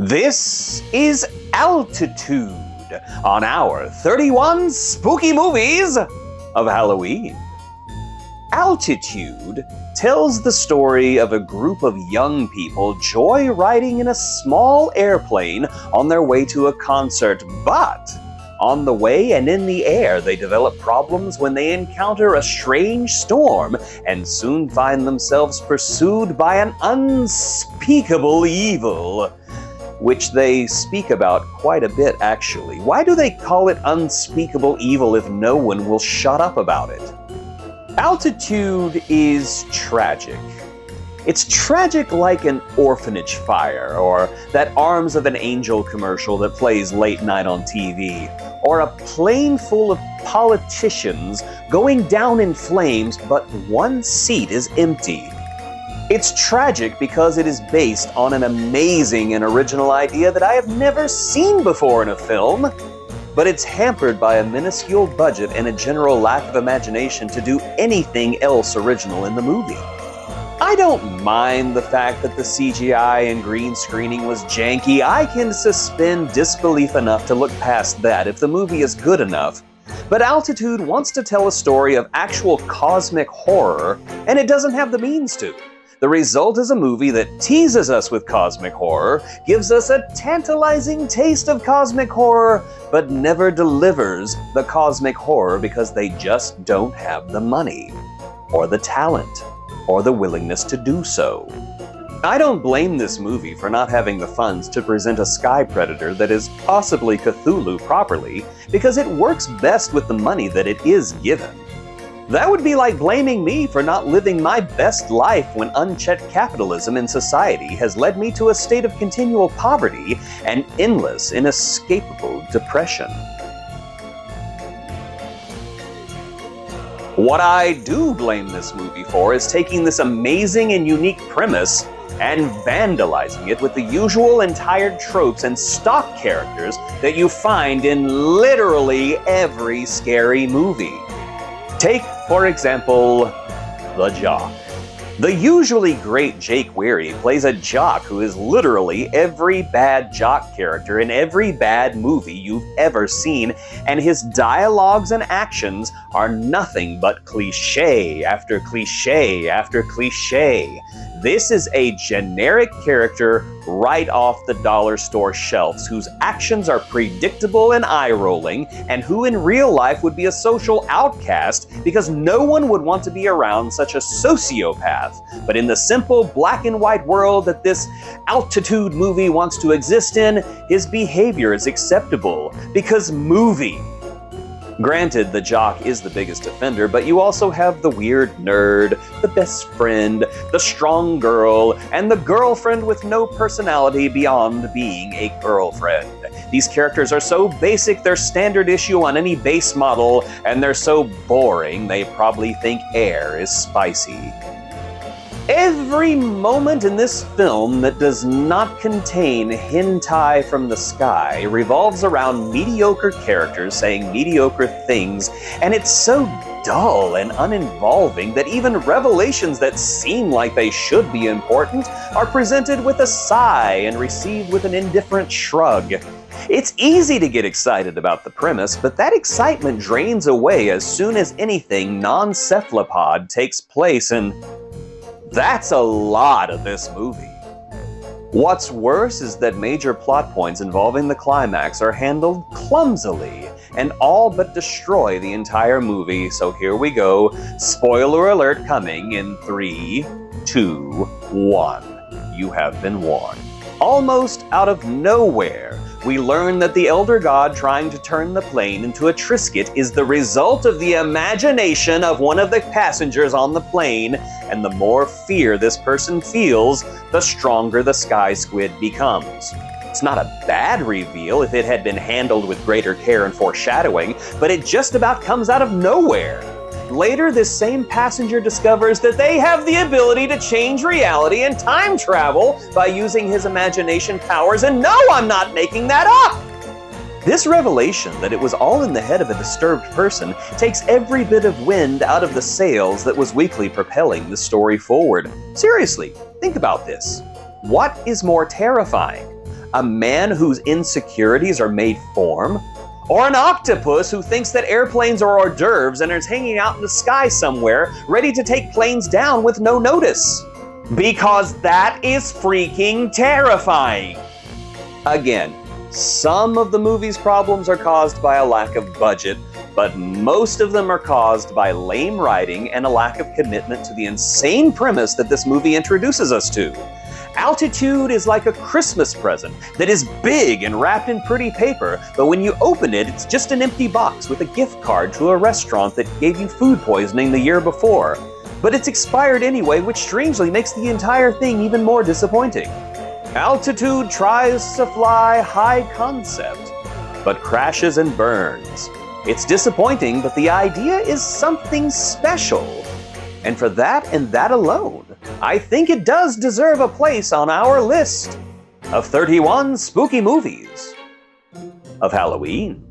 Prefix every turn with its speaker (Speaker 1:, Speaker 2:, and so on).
Speaker 1: This is Altitude on our 31 spooky movies of Halloween. Altitude tells the story of a group of young people joyriding in a small airplane on their way to a concert, but on the way and in the air, they develop problems when they encounter a strange storm and soon find themselves pursued by an unspeakable evil, which they speak about quite a bit, actually. Why do they call it unspeakable evil if no one will shut up about it? Altitude is tragic. It's tragic like an orphanage fire, or that Arms of an Angel commercial that plays late night on TV, or a plane full of politicians going down in flames, but one seat is empty. It's tragic because it is based on an amazing and original idea that I have never seen before in a film, but it's hampered by a minuscule budget and a general lack of imagination to do anything else original in the movie. I don't mind the fact that the CGI and green screening was janky. I can suspend disbelief enough to look past that if the movie is good enough. But Altitude wants to tell a story of actual cosmic horror, and it doesn't have the means to. The result is a movie that teases us with cosmic horror, gives us a tantalizing taste of cosmic horror, but never delivers the cosmic horror because they just don't have the money, or the talent, or the willingness to do so. I don't blame this movie for not having the funds to present a sky predator that is possibly Cthulhu properly, because it works best with the money that it is given. That would be like blaming me for not living my best life when unchecked capitalism in society has led me to a state of continual poverty and endless, inescapable depression. What I do blame this movie for is taking this amazing and unique premise and vandalizing it with the usual and tired tropes and stock characters that you find in literally every scary movie. Take, for example, the jock. The usually great Jake Weary plays a jock who is literally every bad jock character in every bad movie you've ever seen, and his dialogues and actions are nothing but cliché after cliché after cliché. This is a generic character right off the dollar store shelves whose actions are predictable and eye-rolling, and who in real life would be a social outcast because no one would want to be around such a sociopath. But in the simple black and white world that this Altitude movie wants to exist in, his behavior is acceptable because movie. Granted, the jock is the biggest offender, but you also have the weird nerd, the best friend, the strong girl, and the girlfriend with no personality beyond being a girlfriend. These characters are so basic they're standard issue on any base model, and they're so boring they probably think air is spicy. Every moment in this film that does not contain hentai from the sky revolves around mediocre characters saying mediocre things, and it's so dull and uninvolving that even revelations that seem like they should be important are presented with a sigh and received with an indifferent shrug. It's easy to get excited about the premise, but that excitement drains away as soon as anything non-cephalopod takes place, and that's a lot of this movie. What's worse is that major plot points involving the climax are handled clumsily and all but destroy the entire movie. So here we go. Spoiler alert coming in 3, 2, 1. You have been warned. Almost out of nowhere, we learn that the Elder God trying to turn the plane into a Trisket is the result of the imagination of one of the passengers on the plane, and the more fear this person feels, the stronger the sky squid becomes. It's not a bad reveal if it had been handled with greater care and foreshadowing, but it just about comes out of nowhere. Later, this same passenger discovers that they have the ability to change reality and time travel by using his imagination powers, and no, I'm not making that up! This revelation that it was all in the head of a disturbed person takes every bit of wind out of the sails that was weakly propelling the story forward. Seriously, think about this. What is more terrifying? A man whose insecurities are made form? Or an octopus who thinks that airplanes are hors d'oeuvres and is hanging out in the sky somewhere, ready to take planes down with no notice? Because that is freaking terrifying. Again, some of the movie's problems are caused by a lack of budget, but most of them are caused by lame writing and a lack of commitment to the insane premise that this movie introduces us to. Altitude is like a Christmas present that is big and wrapped in pretty paper, but when you open it, it's just an empty box with a gift card to a restaurant that gave you food poisoning the year before. But it's expired anyway, which strangely makes the entire thing even more disappointing. Altitude tries to fly high concept, but crashes and burns. It's disappointing, but the idea is something special. And for that and that alone, I think it does deserve a place on our list of 31 spooky movies of Halloween.